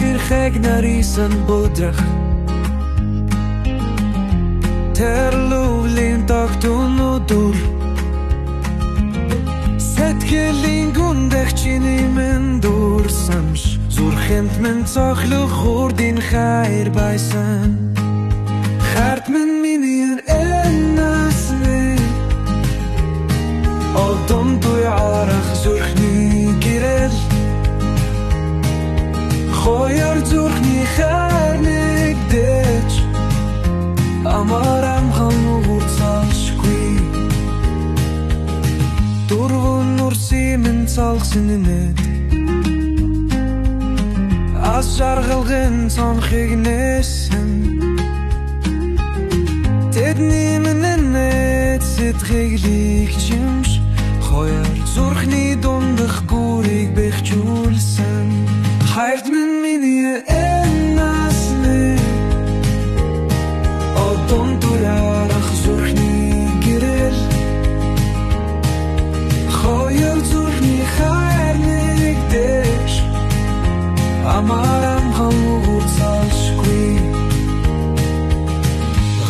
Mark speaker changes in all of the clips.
Speaker 1: хэрхэг нарийсан бүдрах тэр лүлийн тогтунуdur сэтгэлийн гүндэх чиний минь дурсамш зүрхэнд минь цохлох хурдын хайр байсан харт минь миний энасны одон дуярах зүрхний гэрэл хоёр зүрхний хайрныг дэч амар амхан үрцалшгүй дургун нурси минь цалгсан нэт аз жаргалгын цонхыг нээсэн тэдний минь сэтгэхийг лигчимш хоёр зүрхний дундах гүрийг бэхжүүлсэн хайрт минь миний энасны одон дуярах зүрхний гэрэл хоёр зүрхний хайрныг дэш амар амхан үрцалшгүй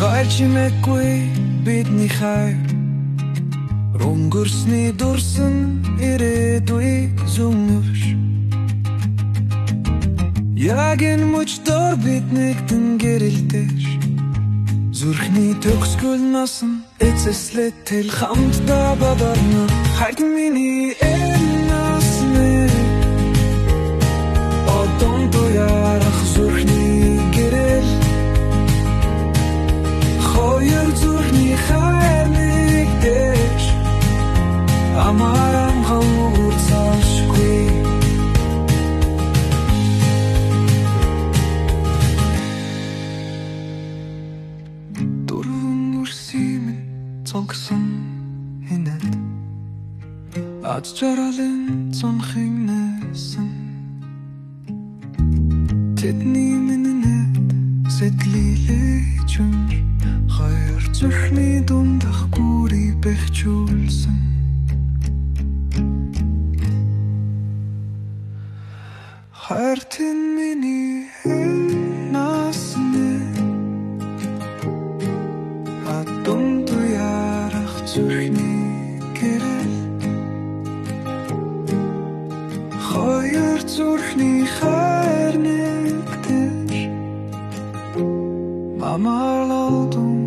Speaker 1: гайчмэкгүй бидний хайр өнгөрсний дурсан ирээдүйг зүмвш яг энэ мөчтөр бид нэгдэн гэрэлдэж зүрхний төгсгөл насан эцэслэт тэл хамтдаа бадарна хайрт миний энасны одон дуярах зүрхний гэрэл хоёр зүрхний хайрныг дэш амар амхан үрцалшгүй цонгсон хинэт аз жаргалын цонхыг нээсэн тэдний минь сэтлилээч хоёр зүрхний дундах гүрийг бэхжүүлсэн хайрт миний энасны одон дуярах зүрхний гэрэл хоёр зүрхний хайрныг дэш мамалдун